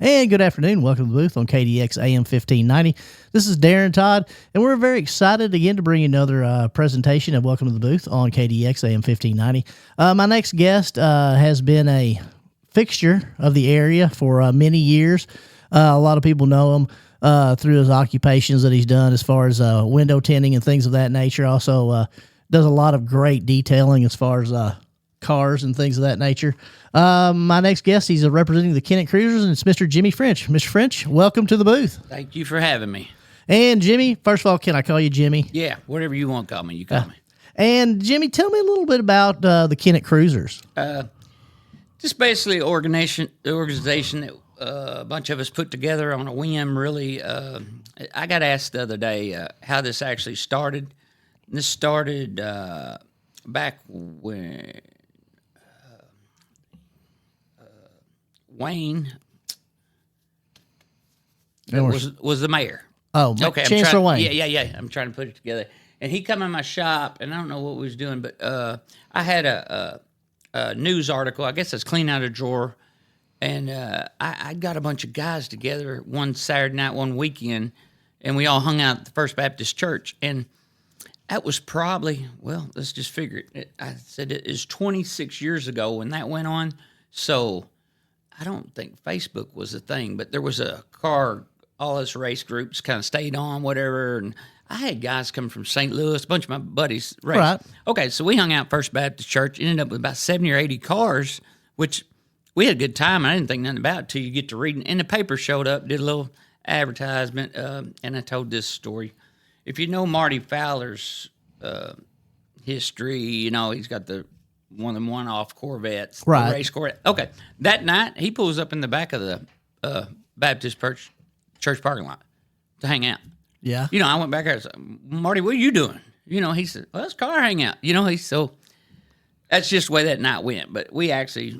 And good afternoon. Welcome to the booth on KDX AM 1590. This is Darren Todd, and we're very excited again to bring you another presentation of Welcome to the Booth on KDX AM 1590. My next guest has been a fixture of the area for many years. A lot of people know him through his occupations that he's done as far as window tinting and things of that nature. Also does a lot of great detailing as far as cars and things of that nature. My next guest, he's representing the Kennett Cruisers, and it's Mr. Jimmy French. Mr. French, welcome to the booth. Thank you for having me. And Jimmy, first of all, can I call you Jimmy? Yeah, whatever you want to call me, you call me. And Jimmy, tell me a little bit about the Kennett Cruisers. Just basically an organization that a bunch of us put together on a whim, really. I got asked the other day how this actually started. This started back when Wayne was the mayor. Oh, okay. Chancellor Wayne. Yeah. I'm trying to put it together. And he come in my shop, and I don't know what we was doing, but I had a news article. I guess I was cleaning out a drawer, and I got a bunch of guys together one Saturday night, one weekend, and we all hung out at the First Baptist Church. And that was probably, well, let's just figure it. I said it is 26 years ago when that went on, so I don't think Facebook was a thing, but there was a car, all us race groups kind of stayed on, whatever, and I had guys come from St. Louis, a bunch of my buddies raced. Right. Okay, so we hung out at First Baptist Church, ended up with about 70 or 80 cars, which we had a good time. I didn't think nothing about it until you get to reading. And the paper showed up, did a little advertisement, and I told this story. If you know Marty Fowler's history, you know, he's got the one of them one-off Corvettes, right? The race Corvette. Okay, that night he pulls up in the back of the Baptist church parking lot to hang out. Yeah, you know, I went back there and said, Marty, what are you doing? You know, he said, well, let's car hangout. You know, so that's just the way that night went. But we actually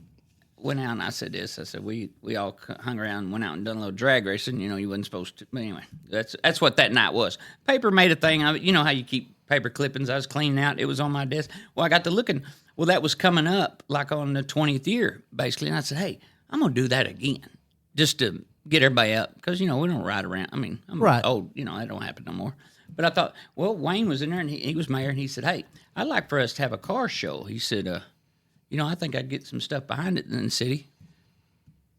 went out, and I said this. I said we all hung around and went out and done a little drag racing. You know, you wasn't supposed to. But anyway, that's what that night was. Paper made a thing of it. You know how you keep paper clippings. I was cleaning out. It was on my desk. Well, I got to looking. Well, that was coming up like on the 20th year, basically. And I said, hey, I'm going to do that again just to get everybody up. Because, you know, we don't ride around. I mean, I'm old. You know, that don't happen no more. But I thought, well, Wayne was in there, and he was mayor, and he said, hey, I'd like for us to have a car show. He said, you know, I think I'd get some stuff behind it in the city.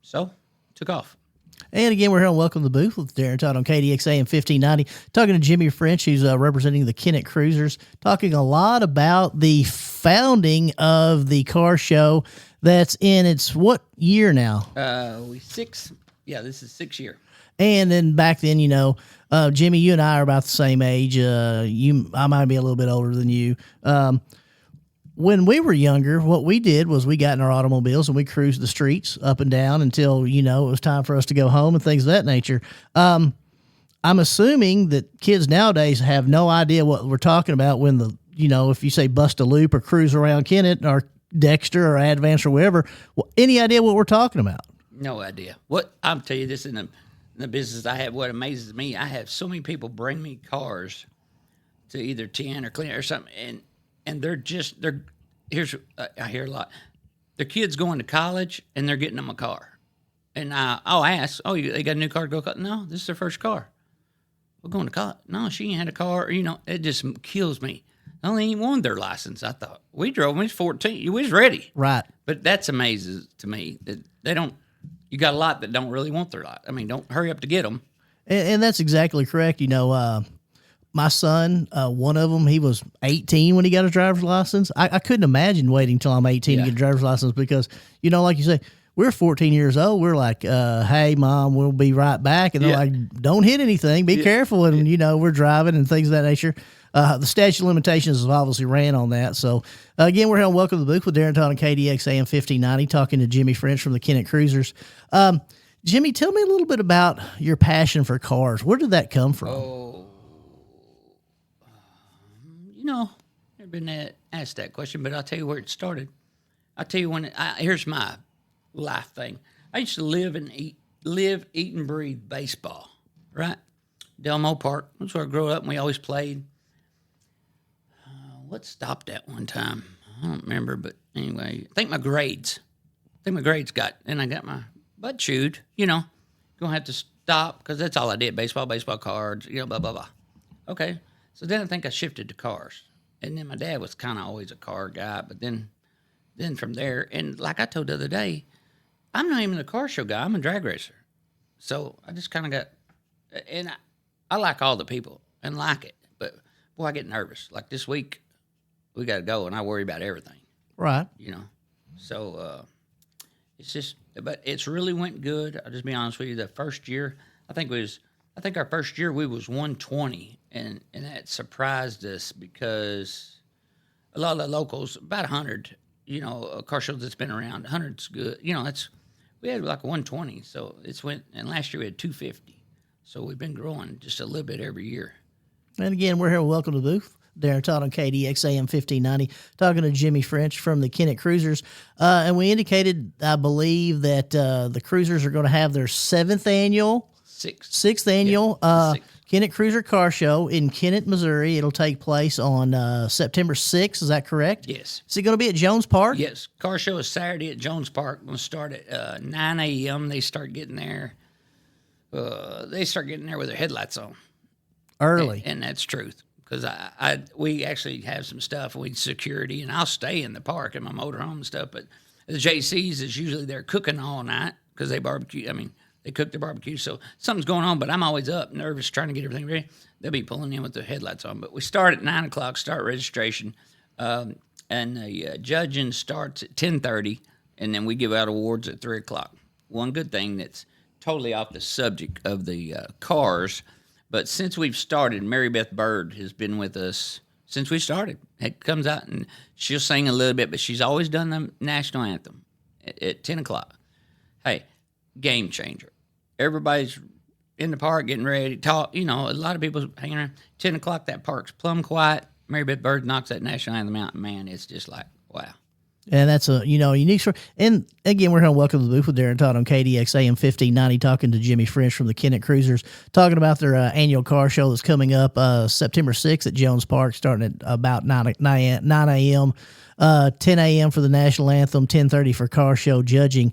So, took off. And again, we're here on Welcome to the Booth with Darren Todd on KDX AM 1590, talking to Jimmy French, who's representing the Kennett Cruisers, talking a lot about the founding of the car show that's in its what year now? This is 6th year. And then back then, you know, Jimmy, you and I are about the same age. I might be a little bit older than you. When we were younger, what we did was we got in our automobiles and we cruised the streets up and down until, you know, it was time for us to go home and things of that nature. I'm assuming that kids nowadays have no idea what we're talking about when if you say bust a loop or cruise around Kennett or Dexter or Advance or wherever, any idea what we're talking about? No idea. What I'll tell you this in the business I have, what amazes me, I have so many people bring me cars to either tin or clean or something, and here's I hear a lot. Their kids going to college and they're getting them a car, and I'll ask, they got a new car to go? No, this is their first car. We're going to college. No, she ain't had a car. You know, it just kills me. I only even wanted their license. I thought we drove when we was 14. We was ready, right? But that's amazing to me that they don't. You got a lot that don't really want their lot. I mean, don't hurry up to get them. And that's exactly correct. You know, my son, one of them, he was 18 when he got his driver's license. I couldn't imagine waiting till I'm 18 to get a driver's license because, you know, like you say, we're 14 years old. We're like, hey, Mom, we'll be right back. And they're like, don't hit anything. Be careful. And, you know, we're driving and things of that nature. The statute of limitations has obviously ran on that. So, again, we're here on Welcome to the Booth with Darren Todd on KDX AM 1590, talking to Jimmy French from the Kennett Cruisers. Jimmy, tell me a little bit about your passion for cars. Where did that come from? You know, never been asked that question, but I'll tell you where it started. I'll tell you here's my life thing. I used to live, eat, and breathe baseball, right? Delmo Park. That's where I grew up, and we always played. What stopped that one time? I don't remember, but anyway, I think my grades got, and I got my butt chewed, you know. gonna have to stop because that's all I did: baseball cards, blah blah blah. Okay, so then I think I shifted to cars, and then my dad was kind of always a car guy, but then from there, and like I told the other day, I'm not even a car show guy. I'm a drag racer, so I just kind of got, and I like all the people and like it, but boy, I get nervous. Like this week, we got to go, and I worry about everything. Right. So it's just, but it's really went good. I'll just be honest with you. The first year, I think our first year we was 120, and that surprised us because a lot of the locals, about 100, car shows that's been around, 100's good. We had like 120, so and last year we had 250. So we've been growing just a little bit every year. And again, we're here. Welcome to the booth. Darren Todd on KDX AM 1590, talking to Jimmy French from the Kennett Cruisers. And we indicated, I believe, that the Cruisers are going to have their sixth annual Kennett Cruiser Car Show in Kennett, Missouri. It'll take place on September 6th. Is that correct? Yes. Is it going to be at Jones Park? Yes. Car show is Saturday at Jones Park. Going to start at 9 a.m. They start getting there. With their headlights on. Early. And that's truth. Because we actually have some stuff with security, and I'll stay in the park in my motorhome and stuff. But the JCs is usually they're cooking all night because they barbecue. I mean, they cook their barbecue, so something's going on. But I'm always up, nervous, trying to get everything ready. They'll be pulling in with the headlights on. But we start at 9 o'clock, start registration, and the judging starts at 10:30, and then we give out awards at 3 o'clock. One good thing that's totally off the subject of the cars. But since we've started, Mary Beth Bird has been with us since we started. It comes out and she'll sing a little bit, but she's always done the national anthem at 10 o'clock. Hey, game changer. Everybody's in the park getting ready to talk. A lot of people hanging around. 10 o'clock, that park's plumb quiet. Mary Beth Bird knocks that national anthem out. Man, it's just like, wow. And that's a unique story. And again, we're going to welcome to the booth with Darren Todd on KDX AM 1590, talking to Jimmy French from the Kennett Cruisers, talking about their annual car show that's coming up September 6th at Jones Park, starting at about 9 a.m., 10 a.m. for the national anthem, 10:30 for car show judging.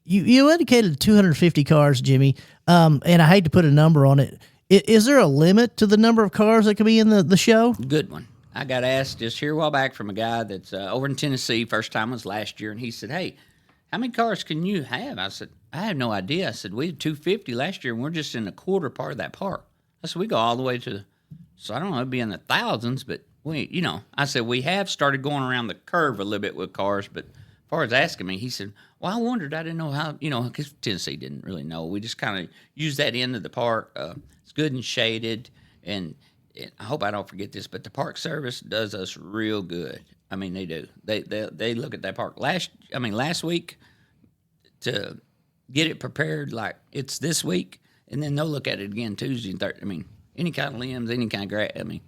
You indicated 250 cars, Jimmy, and I hate to put a number on it. Is there a limit to the number of cars that can be in the show? Good one. I got asked just here a while back from a guy that's over in Tennessee. First time was last year, and he said, "Hey, how many cars can you have?" I said, "I have no idea." I said, "We had 250 last year, and we're just in a quarter part of that park." I said, "We go all the way to, so I don't know, it'd be in the thousands, but I said, we have started going around the curve a little bit with cars, but as far as asking me, he said, well, I wondered, I didn't know how, because Tennessee didn't really know. We just kind of use that end of the park. It's good and shaded, and I hope I don't forget this, but the Park Service does us real good. I mean, they do. They look at that park last week to get it prepared like it's this week, and then they'll look at it again Tuesday and Thursday. I mean, any kind of limbs, any kind of grass. I mean,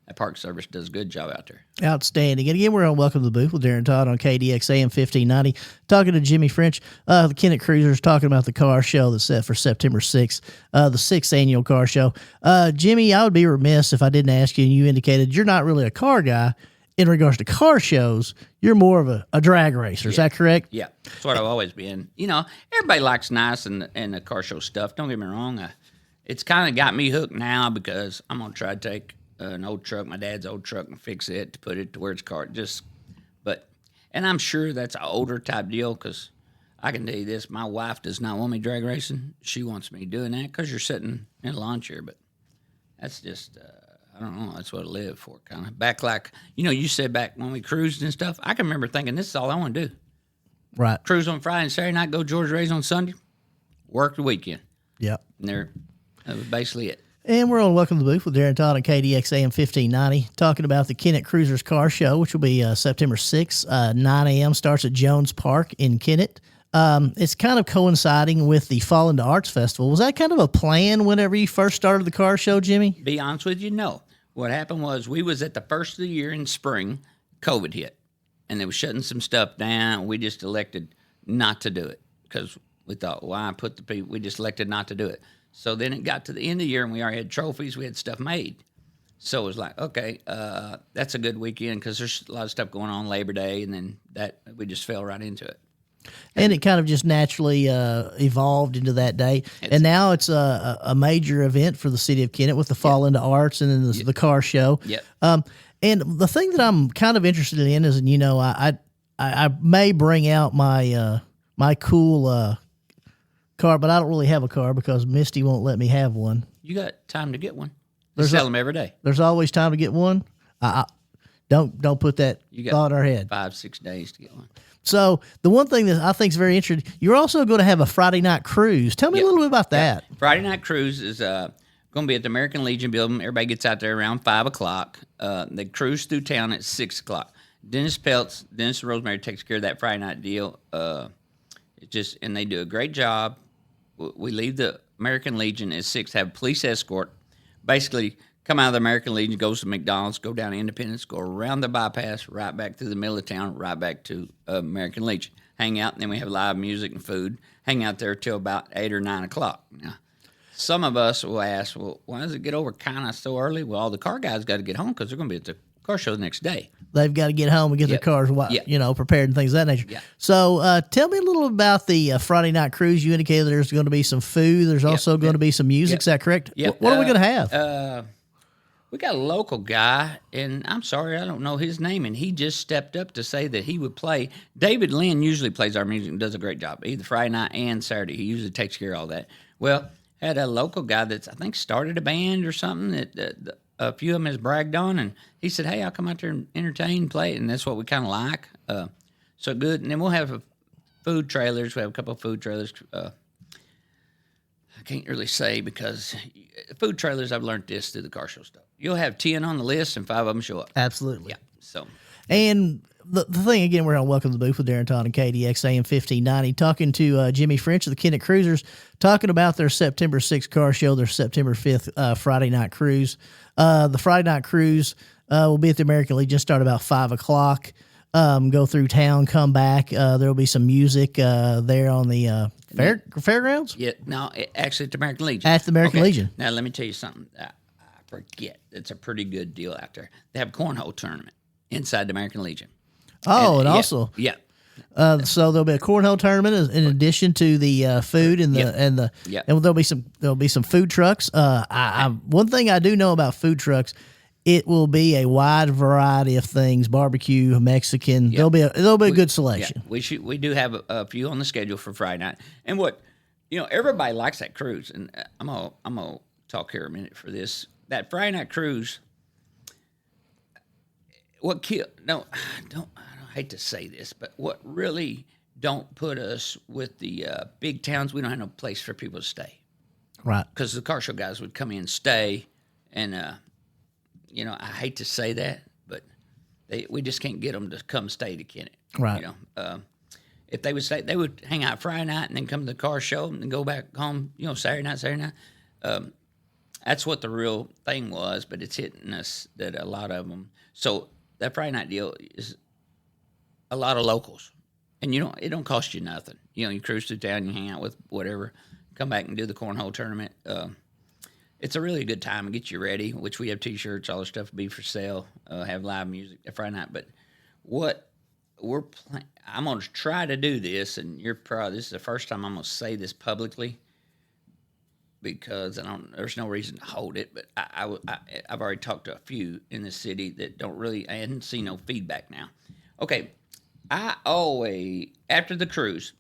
that Park Service does a good job out there. Outstanding. And again, we're on Welcome to the Booth with Darren Todd on KDX AM 1590, talking to Jimmy French, the Kennett Cruisers, talking about the car show that's set for September 6th, the 6th annual car show. Jimmy, I would be remiss if I didn't ask you, and you indicated you're not really a car guy in regards to car shows. You're more of a drag racer. Is that correct? Yeah, that's what I've always been. Everybody likes nice and the car show stuff. Don't get me wrong. It's kind of got me hooked now because I'm going to try to take an old truck, my dad's old truck, and fix it to put it to where it's car. And I'm sure that's an older type deal because I can tell you this: my wife does not want me drag racing. She wants me doing that because you're sitting in a lawn chair. But that's just, I don't know. That's what I live for, kind of. Back you said back when we cruised and stuff. I can remember thinking this is all I want to do. Right. Cruise on Friday and Saturday night, go Georgia Rays on Sunday, work the weekend. Yep. And that was basically it. And we're on Welcome to the Booth with Darren Todd on KDX AM 1590, talking about the Kennett Cruisers Car Show, which will be September 6th, 9 a.m., starts at Jones Park in Kennett. It's kind of coinciding with the Fall into Arts Festival. Was that kind of a plan whenever you first started the car show, Jimmy? Be honest with you, no. What happened was we was at the first of the year in spring, COVID hit, and they were shutting some stuff down. We just elected not to do it because we thought, why put the people? We just elected not to do it. So then it got to the end of the year, and we already had trophies. We had stuff made. So it was like, okay, that's a good weekend because there's a lot of stuff going on Labor Day, and then that we just fell right into it. And it kind of just naturally evolved into that day. And now it's a major event for the city of Kennett with the Fall into Arts and then the car show. Yep. And the thing that I'm kind of interested in is, and I may bring out my my cool car, but I don't really have a car because Misty won't let me have one. You got time to get one. They sell them every day. There's always time to get one. Don't put that thought in our head. 5-6 days to get one. So the one thing that I think is very interesting, you're also going to have a Friday night cruise. Tell me a little bit about that. Friday night cruise is going to be at the American Legion building. Everybody gets out there around 5 o'clock. They cruise through town at 6 o'clock. Dennis and Rosemary takes care of that Friday night deal. And they do a great job. We leave the American Legion at 6, have police escort. Basically, come out of the American Legion, goes to McDonald's, go down to Independence, go around the bypass, right back through the middle of town, right back to American Legion. Hang out, and then we have live music and food. Hang out there till about 8 or 9 o'clock. Now, some of us will ask, well, why does it get over kind of so early? Well, all the car guys got to get home because they're going to be at the car show the next day. They've got to get home and get their cars, prepared and things of that nature. Yeah. So tell me a little about the Friday night cruise. You indicated there's going to be some food. There's also going to be some music. Is that correct? Yeah. What are we going to have? We got a local guy, and I'm sorry, I don't know his name, and he just stepped up to say that he would play. David Lynn usually plays our music and does a great job, either Friday night and Saturday. He usually takes care of all that. Well, had a local guy that's, I think, started a band or something that a few of them has bragged on, and he said, hey, I'll come out there and entertain, play, and that's what we kind of like. So good. And then we'll have food trailers. We have a couple of food trailers. I can't really say because food trailers, I've learned this through the car show stuff. You'll have 10 on the list and 5 of them show up. Absolutely. Yeah. So, and the thing, again, we're on Welcome to the Booth with Darren Todd and KDX AM 1590, talking to Jimmy French of the Kennett Cruisers, talking about their September 6th car show, their September 5th Friday night cruise. The Friday night cruise will be at the American Legion, start about 5 o'clock. Go through town, come back. There will be some music there on the fairgrounds? Yeah, no, actually at the American Legion. At the American Legion. Now, let me tell you something. I forget. It's a pretty good deal out there. They have a cornhole tournament inside the American Legion. Oh, and also. Yeah. So there'll be a cornhole tournament in addition to the food and and there'll be some food trucks. One thing I do know about food trucks, it will be a wide variety of things: barbecue, Mexican. There'll be a good selection. Yeah. We do have a few on the schedule for Friday night, and everybody likes that cruise. And I'm gonna talk here a minute for this. That Friday night cruise. I hate to say this, but what really don't put us with the big towns, we don't have no place for people to stay. Right. Because the car show guys would come in, stay, and, I hate to say that, but we just can't get them to come stay to Kennett. Right. If they would stay, they would hang out Friday night and then come to the car show and then go back home, Saturday night. That's what the real thing was, but it's hitting us that a lot of them. So that Friday night deal is a lot of locals, and it don't cost you nothing. You cruise through town, you hang out with whatever, come back and do the cornhole tournament. It's a really good time and get you ready, which we have T-shirts, all the stuff will be for sale, have live music Friday night. But what we're planning, I'm going to try to do this, and this is the first time I'm going to say this publicly because there's no reason to hold it, but I've already talked to a few in the city that I hadn't seen no feedback now. Okay, I always, after the cruise,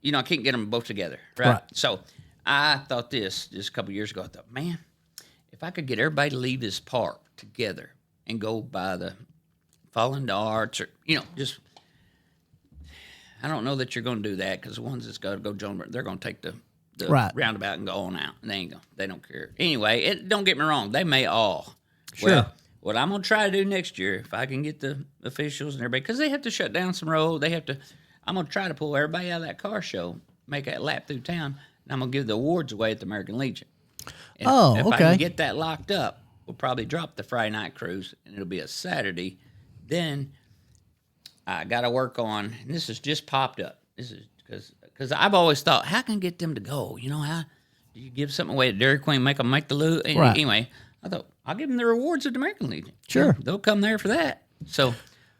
I can't get them both together, right? So I thought this just a couple years ago. I thought, man, if I could get everybody to leave this park together and go by the Fall into Arts or, just, I don't know that you're going to do that because the ones that's got to go Jonesboro, they're going to take the roundabout and go on out. And they don't care. Anyway, don't get me wrong. They may all. Sure. Well, what I'm going to try to do next year, if I can get the officials and everybody, because they have to shut down some road. I'm going to try to pull everybody out of that car show, make that lap through town, and I'm going to give the awards away at the American Legion. And if I can get that locked up, we'll probably drop the Friday night cruise, and it'll be a Saturday. Then I got to work on, and this has just popped up. This is because I've always thought, how can I get them to go? How do you give something away at Dairy Queen, make them make the loot? Right. Anyway, I thought, I'll give them the rewards at the American Legion. Sure. They'll come there for that. So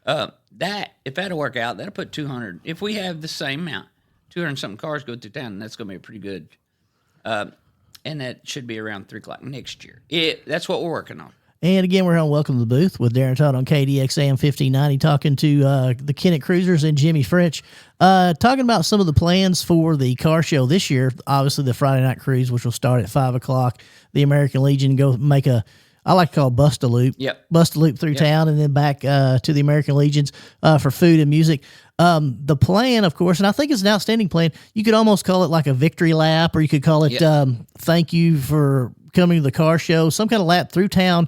if that'll work out, that'll put 200. If we have the same amount, 200 something cars go through town, and that's going to be pretty good. And that should be around 3 o'clock next year. That's what we're working on. And again, we're on Welcome to the Booth with Darren Todd on KDX AM 1590, talking to the Kennett Cruisers and Jimmy French, talking about some of the plans for the car show this year. Obviously, the Friday night cruise, which will start at 5 o'clock. The American Legion go make I like to call it bust a loop. Yep. Bust a loop through town and then back to the American Legions for food and music. The plan, of course, and I think it's an outstanding plan. You could almost call it like a victory lap, or you could call it thank you for coming to the car show, some kind of lap through town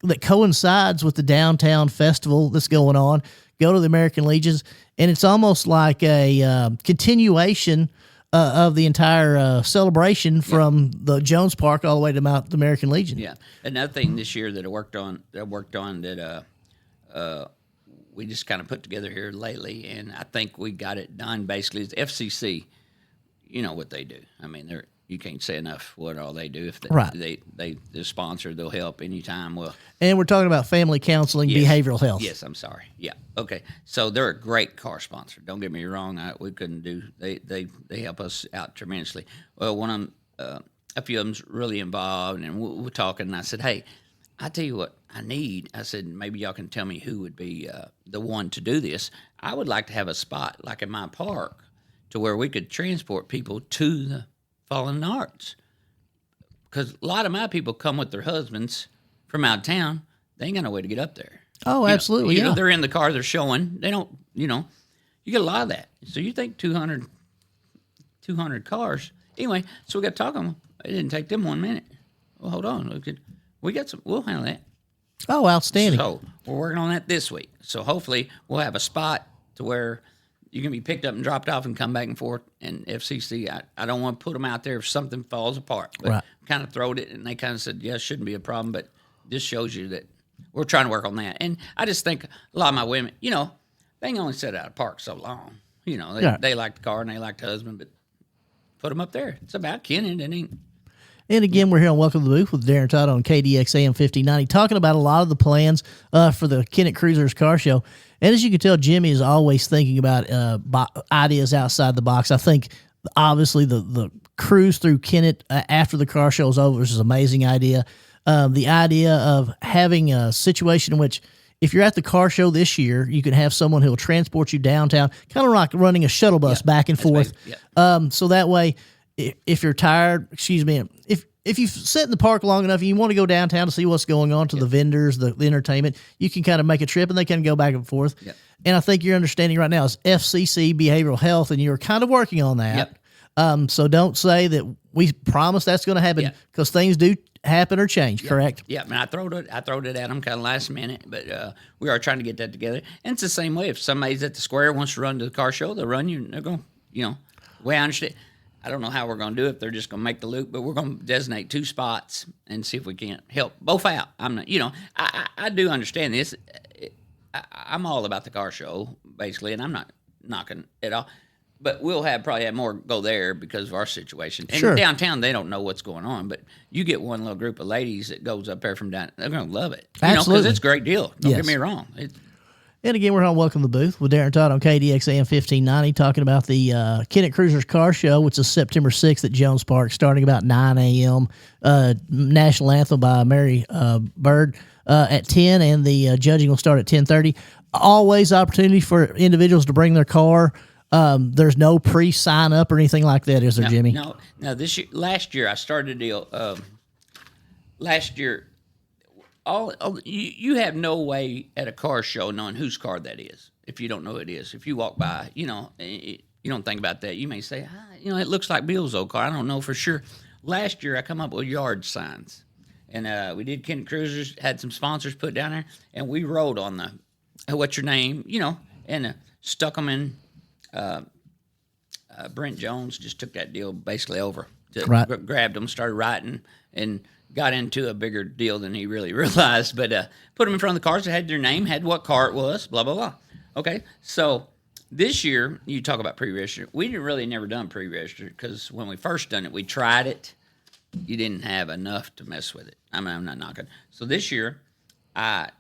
that coincides with the downtown festival that's going on. Go to the American Legions, and it's almost like a continuation of the entire celebration from the Jones Park all the way to the American Legion. Yeah. Another thing this year that I worked on that we just kind of put together here lately, and I think we got it done basically, is FCC. You know what they do. I mean, you can't say enough what all they do. If they're sponsored, they'll help anytime. Well, and we're talking about family counseling, behavioral health. Yes, I'm sorry. Yeah, okay. So they're a great car sponsor. Don't get me wrong. We couldn't do. They help us out tremendously. Well, one of them, a few of them's really involved, and we're talking. And I said, hey, I tell you what I need. I said, maybe y'all can tell me who would be the one to do this. I would like to have a spot like in my park to where we could transport people to the Fallen Arts, because a lot of my people come with their husbands from out of town. They ain't got no way to get up there. Oh, absolutely. You know, they're in the car, they're showing. They don't, you get a lot of that. So you think 200 cars. Anyway, so we got talking. It didn't take them 1 minute. Well, hold on. We got some. We'll handle that. Oh, outstanding. So we're working on that this week. So hopefully we'll have a spot to where you can be picked up and dropped off and come back and forth. And FCC, I don't want to put them out there if something falls apart. But kind of throwed it, and they kind of said, yeah, it shouldn't be a problem. But this shows you that we're trying to work on that. And I just think a lot of my women, they can only sit out of park so long. They like the car and they like the husband, but put them up there. It's about Kennett. It ain't. And again, we're here on Welcome to the Booth with Darren Todd on KDX AM 1590, talking about a lot of the plans for the Kennett Cruisers car show. And as you can tell, Jimmy is always thinking about ideas outside the box. I think, obviously, the cruise through Kennett after the car show is over is an amazing idea. The idea of having a situation in which, if you're at the car show this year, you can have someone who will transport you downtown, kind of like running a shuttle bus back and forth. So that way, if you're tired, if you've sat in the park long enough and you want to go downtown to see what's going on to the vendors, the entertainment, you can kind of make a trip and they can go back and forth. And I think your understanding right now is FCC behavioral health, and you're kind of working on that. So don't say that we promise that's going to happen, because things do happen or change, correct? Yeah, I mean, I throwed it at them kind of last minute, but we are trying to get that together. And it's the same way. If somebody's at the square wants to run to the car show, they'll run you. They're going, the way I understand. I don't know how we're going to do it, if they're just going to make the loop, but we're going to designate 2 spots and see if we can't help both out. I'm not, I do understand this. I'm all about the car show, basically, and I'm not knocking it all. But we'll probably have more go there because of our situation. And downtown, they don't know what's going on. But you get one little group of ladies that goes up there from down, they're going to love it. Because it's a great deal. Don't get me wrong. And again, we're on Welcome to the Booth with Darren Todd on KDX AM 1590, talking about the Kennett Cruisers Car Show, which is September 6th at Jones Park, starting about 9 a.m. National Anthem by Mary Bird at 10, and the judging will start at 10:30. Always opportunity for individuals to bring their car. There's no pre-sign up or anything like that, is there, Jimmy? No. Last year I started a deal. Last year, you have no way at a car show knowing whose car that is if you don't know who it is. If you walk by, you don't think about that. You may say, it looks like Bill's old car. I don't know for sure. Last year I come up with yard signs, and we did Kennett Cruisers, had some sponsors put down there, and we wrote on the what's your name, and stuck them in. Brent Jones just took that deal basically over. Grabbed them, started writing, and got into a bigger deal than he really realized. But put them in front of the cars that had their name, had what car it was, blah, blah, blah. Okay, so this year, you talk about pre-register. We never done pre-register because when we first done it, we tried it. You didn't have enough to mess with it. I mean, I'm not knocking. So this year, the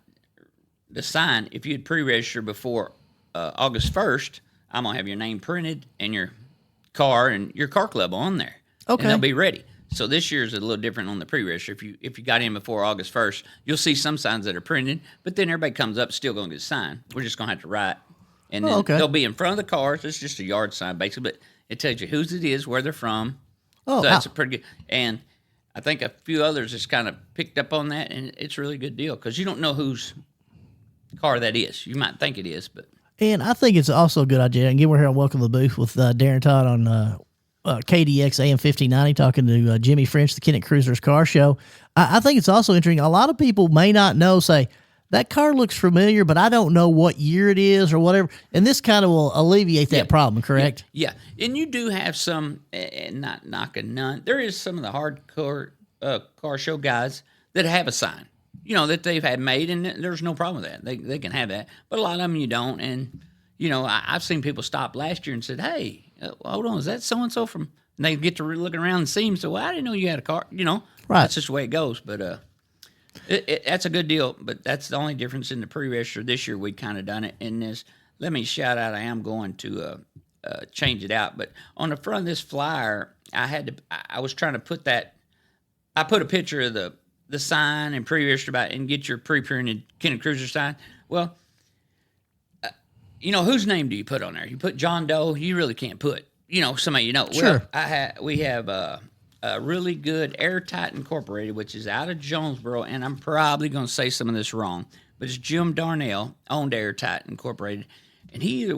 sign, if you'd pre-register before August 1st, I'm going to have your name printed and your car and your car club on there. Okay. And they'll be ready. So this year's a little different on the pre-register. If you got in before August 1st, you'll see some signs that are printed, but then everybody comes up still going to get a sign. We're just going to have to write. And then they'll be in front of the cars. It's just a yard sign, basically, but it tells you whose it is, where they're from. Oh, so that's a pretty good. And I think a few others just kind of picked up on that, and it's a really good deal because you don't know whose car that is. You might think it is, but. And I think it's also a good idea. And again, we're here on Welcome to the Booth with Darren Todd on KDX AM 1590, talking to Jimmy French, the Kennet Cruisers Car Show. I think it's also interesting. A lot of people may not know, say, that car looks familiar, but I don't know what year it is or whatever. And this kind of will alleviate that problem, correct? Yeah. And you do have some, and not knocking none, there is some of the hardcore car show guys that have a sign, that they've had made, and there's no problem with that. They can have that. But a lot of them you don't. And, I've seen people stop last year and said, hey, hold on, is that so-and-so from, and they get to looking around and see him, so, well, I didn't know you had a car, Right. That's just the way it goes, but that's a good deal, but that's the only difference in the pre-register. This year we kind of done it in this. Let me shout out, I am going to change it out, but on the front of this flyer, I was trying to put that, I put a picture of the sign and pre-register about and get your pre-printed Kennet Cruiser sign. Well, whose name do you put on there? You put John Doe, you really can't put, somebody you know. Sure. Well, we have a really good Airtight Incorporated, which is out of Jonesboro, and I'm probably going to say some of this wrong, but it's Jim Darnell owned Airtight Incorporated, and he either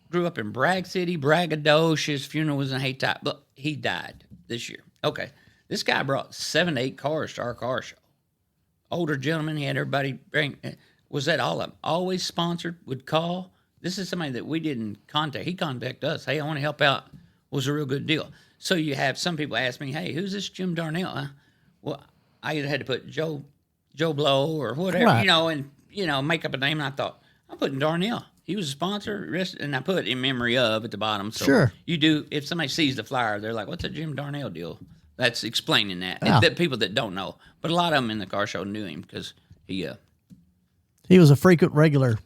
grew up in Bragg City, Braggadocio, his funeral was in Hayti, but he died this year. Okay, this guy brought 7 to 8 cars to our car show. Older gentleman, he had everybody bring. Was that all of them? Always sponsored, would call. This is somebody that we didn't contact. He contacted us. Hey, I want to help out. Was a real good deal. So you have some people ask me, hey, who's this Jim Darnell? Well, I either had to put Joe Blow or whatever, Right. and make up a name. And I thought, I'm putting Darnell. He was a sponsor, and I put in memory of at the bottom. So Sure. you do, if somebody sees the flyer, they're like, what's a Jim Darnell deal? That's explaining that. Yeah. That people that don't know. But a lot of them in the car show knew him because he was a frequent regular.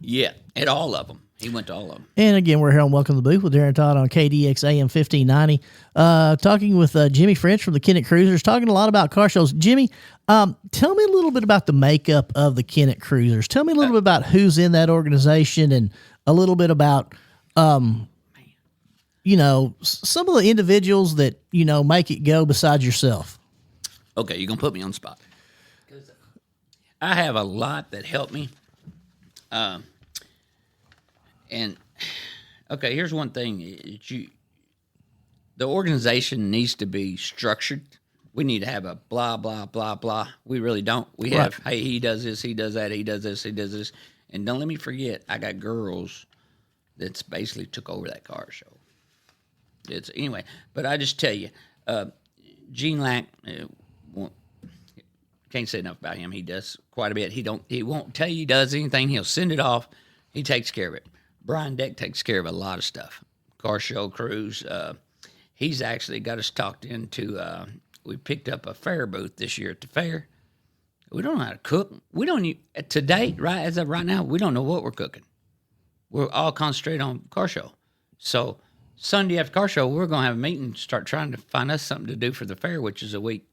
at all of them. He went to all of them. And again, we're here on Welcome to the Booth with Darren Todd on KDX AM 1590, talking with Jimmy French from the Kennet Cruisers, talking a lot about car shows. Jimmy, tell me a little bit about the makeup of the Kennet Cruisers. Tell me a little bit about who's in that organization and a little bit about, some of the individuals that, make it go besides yourself. Okay, you're going to put me on the spot. I have a lot that help me. And okay, here's one thing: the organization needs to be structured. We need to have a blah blah blah blah. We really don't. We have, hey, he does this, he does that, he does this, he does this, and don't let me forget, I got girls that's basically took over that car show. It's anyway, but I just tell you, Gene Lack. Can't say enough about him. He does quite a bit. He won't tell you he does anything. He'll send it off. He takes care of it. Brian Deck takes care of a lot of stuff. Car show crews. He's actually got us talked into. We picked up a fair booth this year at the fair. We don't know how to cook. We don't to date, right as of right now. We don't know what we're cooking. We're all concentrated on car show. So Sunday after car show, we're gonna have a meeting. Start trying to find us something to do for the fair, which is a week.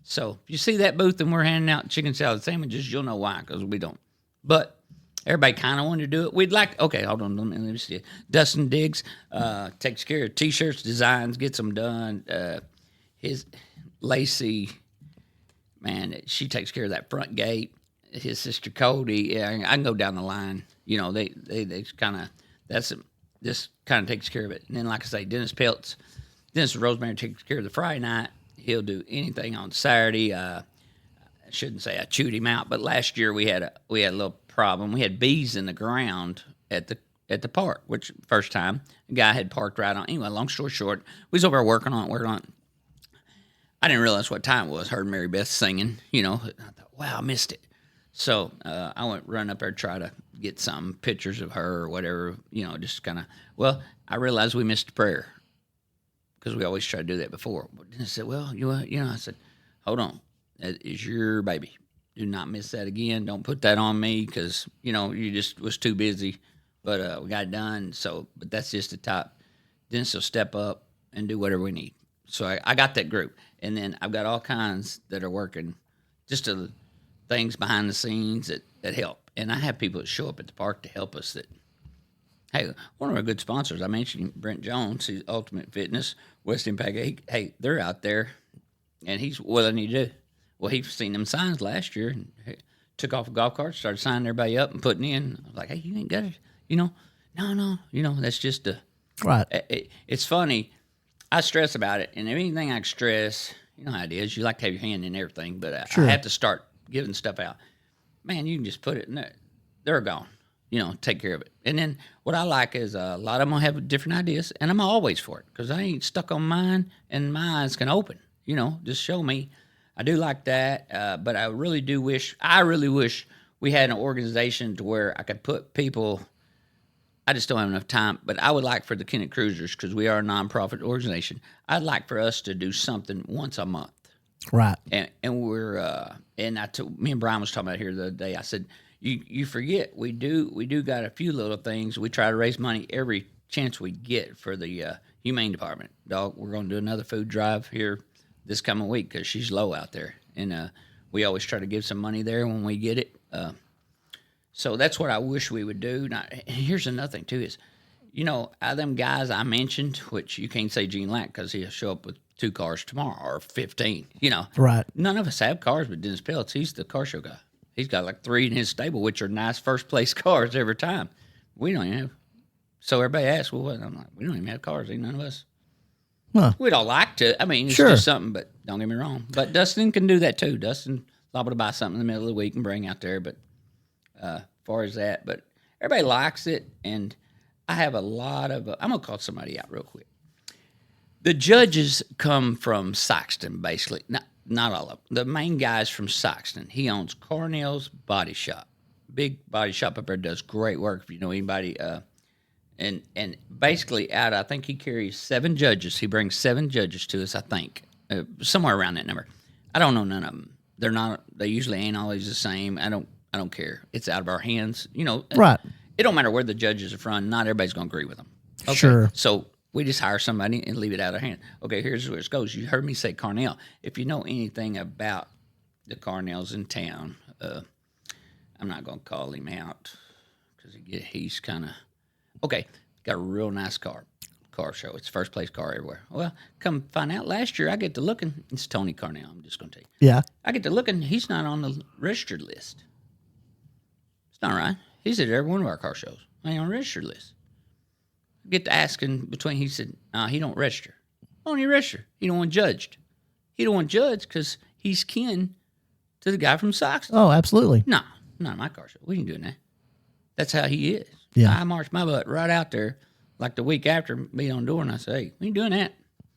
So if you see that booth and we're handing out chicken salad sandwiches, you'll know why, because we don't. But everybody kind of wanted to do it. We'd like, okay, hold on, let me see. Dustin Diggs takes care of T-shirts, designs, gets them done. His Lacey, man, she takes care of that front gate. His sister Cody, yeah, I can go down the line. They kind of, this kind of takes care of it. And then, like I say, Dennis Rosemary takes care of the Friday night. He'll do anything on Saturday. I shouldn't say I chewed him out, but last year we had a little problem. We had bees in the ground at the park, which first time a guy had parked right on. Anyway, long story short, we was over there working on it. I didn't realize what time it was. Heard Mary Beth singing. I thought, wow, I missed it. So I went run up there to try to get some pictures of her or whatever. Just kind of. Well, I realized we missed a prayer. Because we always try to do that before. But I said, well, I said, hold on. That is your baby. Do not miss that again. Don't put that on me because, you just was too busy. But we got it done. So, but that's just the top. Dennis will step up and do whatever we need. So I got that group, and then I've got all kinds that are working, just things behind the scenes that help. And I have people that show up at the park to help us. That hey, one of our good sponsors, I mentioned Brent Jones, he's Ultimate Fitness, West Impact. Hey, they're out there, and he's what do I need to do? Well, he's seen them signs last year, and took off a golf cart, started signing everybody up and putting in. I was like, hey, you ain't got it, no, that's just Right. It's funny. I stress about it, and anything I stress, you know how it is. You like to have your hand in everything, but Sure. I have to start giving stuff out. Man, you can just put it in there. They're gone. Take care of it. And then what I like is a lot of them have different ideas, and I'm always for it because I ain't stuck on mine, and my eyes can open. Just show me. I do like that, but I really wish we had an organization to where I could put people. I just don't have enough time, but I would like for the Kennet Cruisers, because we are a nonprofit organization, I'd like for us to do something once a month. Right. And we're me and Brian was talking about here the other day. I said, you forget we do got a few little things. We try to raise money every chance we get for the humane department. Dog, we're going to do another food drive here this coming week because she's low out there, and we always try to give some money there when we get it. So that's what I wish we would do. Now, here's another thing, too, is, out of them guys I mentioned, which you can't say Gene Lack because he'll show up with 2 cars tomorrow or 15, Right. None of us have cars but Dennis Peltz. He's the car show guy. He's got like 3 in his stable, which are nice first-place cars every time. We don't even have. So everybody asks, well, what? I'm like, we don't even have cars, none of us. Huh. We'd all like to. I mean, it's Sure. just something, but don't get me wrong. But Dustin can do that, too. Dustin liable to buy something in the middle of the week and bring out there, but as far as that, but everybody likes it, and I have a lot of. I'm gonna call somebody out real quick. The judges come from Saxton, basically. Not all of them. The main guy's from Saxton. He owns Cornell's Body Shop, big body shop up there. Does great work if you know anybody. And basically I think he carries 7 judges. He brings 7 judges to us. I think somewhere around that number. I don't know none of them. They're not. They usually ain't always the same. I don't care. It's out of our hands. Right. It don't matter where the judges are from. Not everybody's going to agree with them. Okay? Sure. So we just hire somebody and leave it out of our hand. Okay, here's where it goes. You heard me say Cornell. If you know anything about the Cornells in town, I'm not going to call him out because he's kind of okay. Got a real nice car show. It's first place car everywhere. Well, come find out. Last year I get to looking. It's Tony Cornell. I'm just going to tell you. Yeah. I get to looking. He's not on the registered list. It's not right. He's at every one of our car shows. I ain't on the registered list. I get to asking between. He said, he don't register. Why don't he register? He don't want judged. He don't want judged because he's kin to the guy from Saxton. Oh, absolutely. No, not my car show. We ain't doing that. That's how he is. Yeah. I marched my butt right out there like the week after me on the door, and I said, hey, we ain't doing that.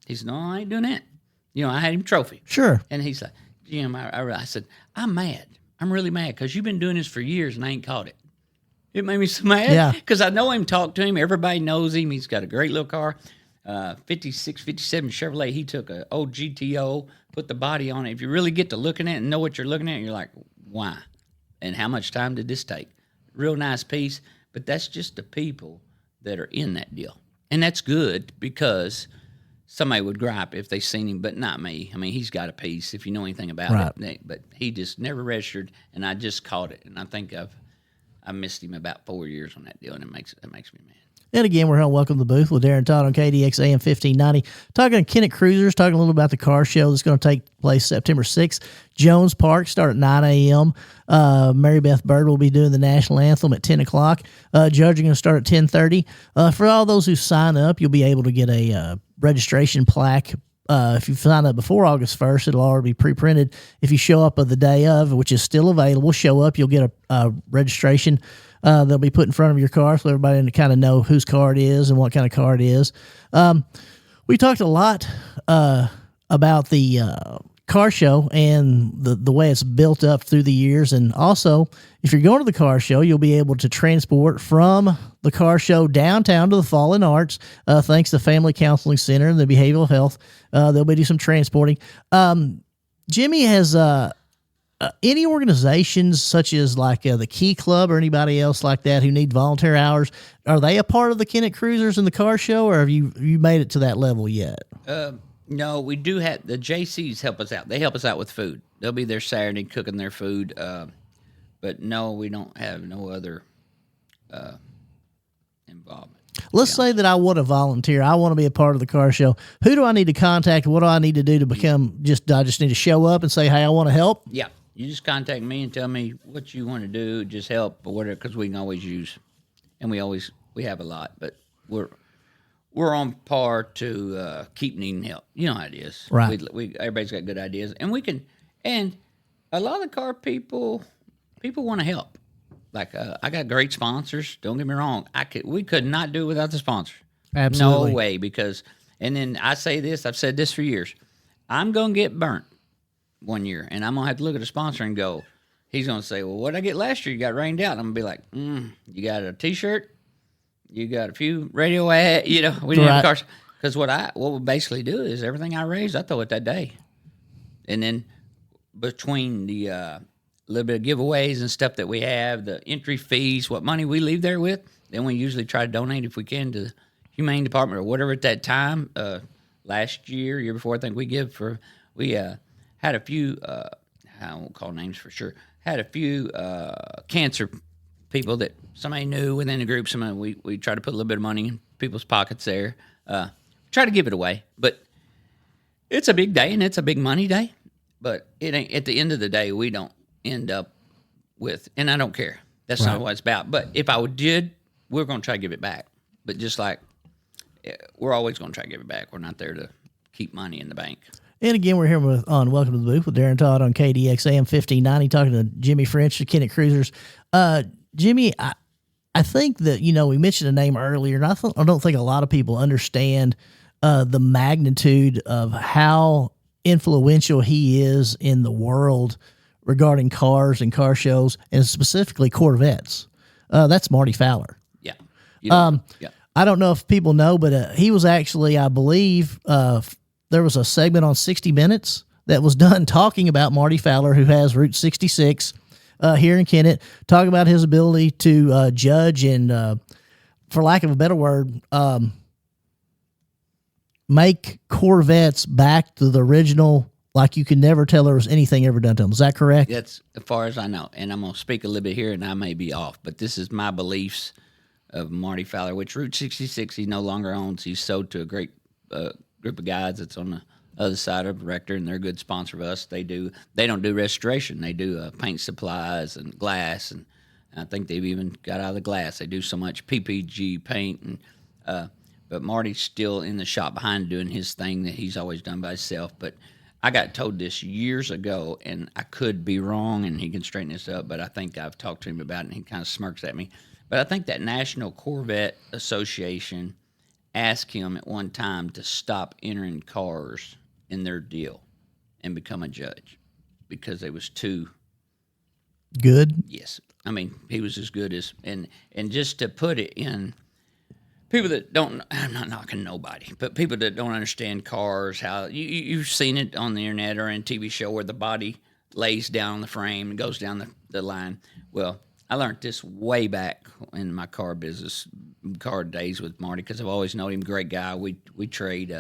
He said, no, I ain't doing that. I had him trophy. Sure. And he's like, Jim, I said, I'm mad. I'm really mad because you've been doing this for years and I ain't caught it. It made me so mad. Yeah. Because I know him, talk to him. Everybody knows him. He's got a great little car. 56, 57 Chevrolet. He took an old GTO, put the body on it. If you really get to looking at it and know what you're looking at, you're like, why? And how much time did this take? Real nice piece. But that's just the people that are in that deal. And that's good because somebody would gripe if they seen him, but not me. I mean, he's got a piece if you know anything about it. But he just never registered, and I just caught it. And I think I missed him about 4 years on that deal, and it makes me mad. And again, we're going to welcome the booth with Darren Todd on KDX AM 1590. Talking to Kennet Cruisers, talking a little about the car show that's going to take place September 6th. Jones Park, start at 9 a.m. Mary Beth Bird will be doing the national anthem at 10 o'clock. Judging going to start at 10:30. For all those who sign up, you'll be able to get a registration plaque. If you sign up before August 1st, it'll already be pre-printed. If you show up the day of, which is still available, show up, you'll get a registration they'll be put in front of your car so everybody can kind of know whose car it is and what kind of car it is. We talked a lot about the car show and the way it's built up through the years. And also, if you're going to the car show, you'll be able to transport from the car show downtown to the Fallen Arts, thanks to Family Counseling Center and the Behavioral Health. They'll be doing some transporting. Jimmy has Any organizations such as like the Key Club or anybody else like that who need volunteer hours, are they a part of the Kennett Cruisers and the car show, or have you made it to that level yet? No, we do have the JCs help us out. They help us out with food. They'll be there Saturday cooking their food. But no, we don't have no other involvement. Let's say that I want to volunteer. I want to be a part of the car show. Who do I need to contact? What do I need to do to become? I just need to show up and say, "Hey, I want to help." Yeah, you just contact me and tell me what you want to do. Just help or whatever, because we can always use, and we have a lot, but we're on par to keep needing help. You know how it is, right? Everybody's got good ideas, and we can. And a lot of the car people want to help. Like I got great sponsors. Don't get me wrong. We could not do it without the sponsors. Absolutely, no way. Because and then I say this. I've said this for years. I'm gonna get burnt one year, and I'm gonna have to look at a sponsor and go. He's gonna say, "Well, what did I get last year? You got rained out." And I'm gonna be like, "You got a T-shirt. You got a few radio ads. You know, we didn't have cars." Because what we basically do is everything I raise, I throw it that day, and then between the little bit of giveaways and stuff that we have, the entry fees, what money we leave there with, then we usually try to donate if we can to the Humane Department or whatever at that time. Last year before, I think we had a few, I won't call names for sure, had a few cancer people that somebody knew within the group. We try to put a little bit of money in people's pockets there. Try to give it away. But it's a big day and it's a big money day. But it ain't, at the end of the day, we don't end up with, and I don't care. That's not what it's about. But if I did, we're going to try to give it back. But just like, we're always going to try to give it back. We're not there to keep money in the bank. And again, we're here on Welcome to the Booth with Darren Todd on KDX AM 1590, talking to Jimmy French, the Kennett Cruisers. Jimmy, I think that, we mentioned a name earlier, and I don't think a lot of people understand the magnitude of how influential he is in the world regarding cars and car shows, and specifically Corvettes. That's Marty Fowler. Yeah. Yeah. I don't know if people know, but he was actually, I believe, there was a segment on 60 Minutes that was done talking about Marty Fowler, who has Route 66 here in Kennett, talking about his ability to judge and, for lack of a better word, make Corvettes back to the original, like you could never tell there was anything ever done to them. Is that correct? That's as far as I know. And I'm going to speak a little bit here, and I may be off, but this is my beliefs of Marty Fowler, which Route 66 he no longer owns. He's sold to a great group of guys that's on the other side of Rector, and they're a good sponsor of us. They don't do restoration. They do paint supplies and glass, and I think they've even got out of the glass. They do so much PPG paint, and but Marty's still in the shop behind doing his thing that he's always done by himself. But I got told this years ago, and I could be wrong, and he can straighten this up, but I think I've talked to him about it, and he kind of smirks at me. But I think that National Corvette Association asked him at one time to stop entering cars in their deal and become a judge because it was too good. Yes. I mean, he was as good as, and just to put it in, people that don't, I'm not knocking nobody, but people that don't understand cars, how you've seen it on the internet or in TV show where the body lays down on the frame and goes down the line. Well, I learned this way back in my car business, car days with Marty, because I've always known him, great guy. We trade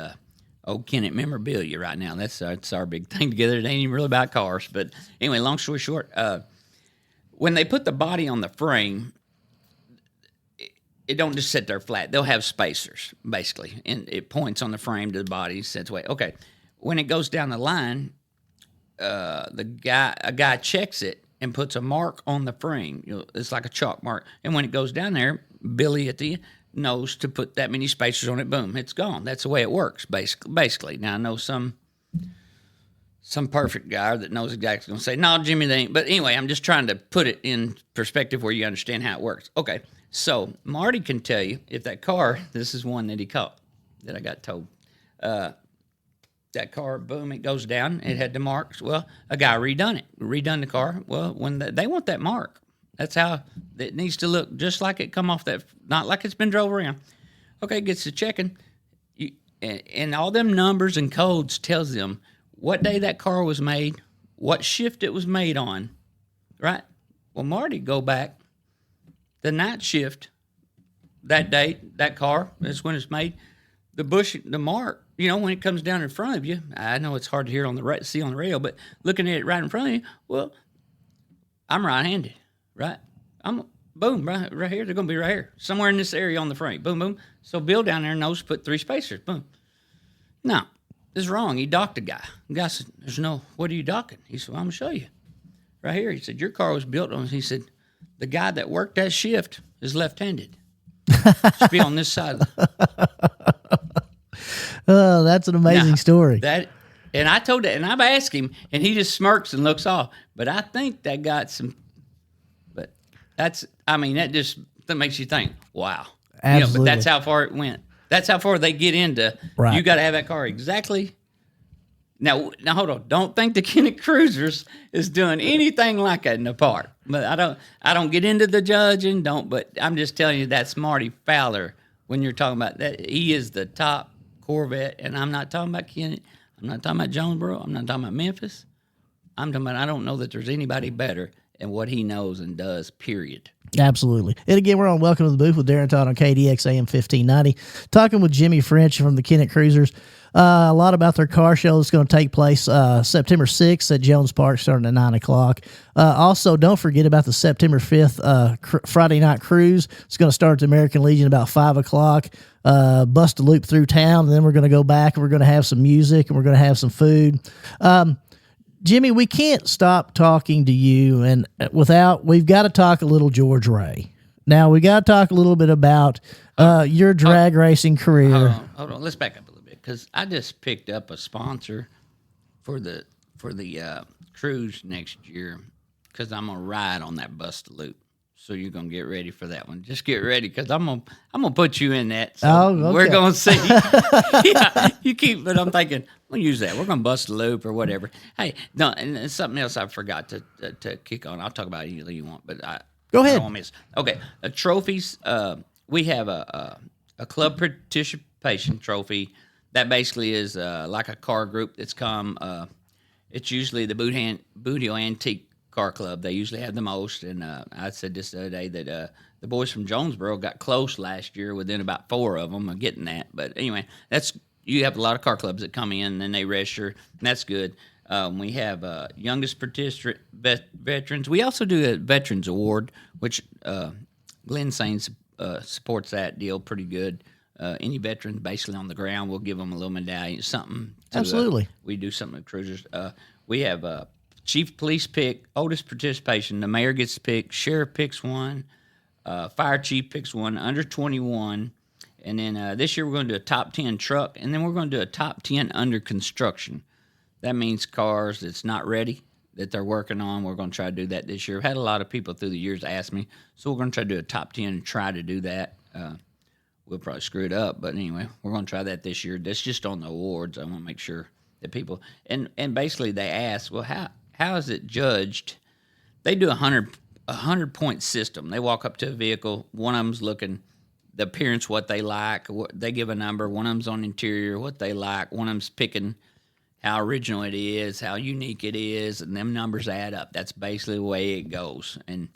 old Kennett memorabilia right now. That's our big thing together. It ain't even really about cars. But anyway, long story short, when they put the body on the frame, it don't just sit there flat. They'll have spacers, basically, and it points on the frame to the body, sets away. Okay, when it goes down the line, a guy checks it and puts a mark on the frame. It's like a chalk mark. And when it goes down there, Billy at the end knows to put that many spacers on it. Boom, it's gone. That's the way it works, basically. Now, I know some perfect guy that knows exactly going to say, no, Jimmy, they ain't. But anyway, I'm just trying to put it in perspective where you understand how it works. Okay, so Marty can tell you if that car, this is one that he caught, that I got told, that car, boom, it goes down. It had the marks. Well, a guy redone the car. Well, when they want that mark, that's how it needs to look, just like it come off that, not like it's been drove around. Okay, gets to checking, and all them numbers and codes tells them what day that car was made, what shift it was made on, right? Well, Marty, go back the night shift that day, that car, that's when it's made. The mark, when it comes down in front of you, I know it's hard to hear see on the rail, but looking at it right in front of you, well, I'm right-handed, right? Boom, right here. They're going to be right here, somewhere in this area on the frame. Boom, boom. So Bill down there knows to put 3 spacers. Boom. No, this is wrong. He docked a guy. The guy said, what are you docking? He said, well, I'm going to show you. Right here. He said, your car was built on, he said, the guy that worked that shift is left-handed. Should be on this side. Oh, that's an amazing story. And I told that, and I've asked him, and he just smirks and looks off. But I think that got some. But that makes you think, wow. Absolutely. But that's how far it went. That's how far they get into. Right. You got to have that car exactly. Now hold on. Don't think the Kennet Cruisers is doing anything like that in the park. But I don't get into the judging. But I'm just telling you that's Marty Fowler. When you're talking about that, he is the top Corvette, and I'm not talking about Kennet. I'm not talking about Jonesboro. I'm not talking about Memphis. I'm talking about I don't know that there's anybody better in what he knows and does, period. Absolutely. And again, we're on Welcome to the Booth with Darren Todd on KDX AM 1590, talking with Jimmy French from the Kennet Cruisers. A lot about their car show that's going to take place September 6th at Jones Park starting at 9 o'clock. Also, don't forget about the September 5th Friday night cruise. It's going to start at the American Legion about 5 o'clock. Bust a loop through town, and then we're going to go back and we're going to have some music and we're going to have some food. Jimmy, we can't stop talking to you, and we've got to talk a little George Ray. Now, we got to talk a little bit about your drag racing career. Hold on. Let's back up a little bit, because I just picked up a sponsor for the cruise next year, because I'm going to ride on that Bust a Loop. So you're gonna get ready for that one. Just get ready, because I'm gonna put you in that. So okay. We're gonna see. Yeah, you keep. But I'm thinking we'll use that. We're gonna bust a loop or whatever. Hey, no, and it's something else I forgot to kick on. I'll talk about it anything you want, but go ahead. I don't want to miss. Okay, trophies. We have a club participation trophy that basically is like a car group that's come. It's usually the Boot Antique Car Club. They usually have the most, and I said this the other day that the boys from Jonesboro got close last year within about 4 of them of getting that. But anyway, you have a lot of car clubs that come in and they register, and that's good. We have youngest participant veterans. We also do a veterans award, which Glenn Sains supports that deal pretty good. Any veteran basically on the ground, we'll give them a little medallion, something. Absolutely. We do something with cruisers. We have chief police pick, oldest participation. The mayor gets to pick, sheriff picks one, fire chief picks one, under 21. And then this year we're going to do a top 10 truck, and then we're going to do a top 10 under construction. That means cars that's not ready, that they're working on. We're going to try to do that this year. I've had a lot of people through the years ask me, so we're going to try to do a top 10 and try to do that. We'll probably screw it up, but anyway, we're going to try that this year. That's just on the awards. I want to make sure that people – and basically they ask, well, how is it judged? They do a 100-point system. They walk up to a vehicle. One of them's looking the appearance, what they like. They give a number. One of them's on interior, what they like. One of them's picking how original it is, how unique it is, and them numbers add up. That's basically the way it goes. And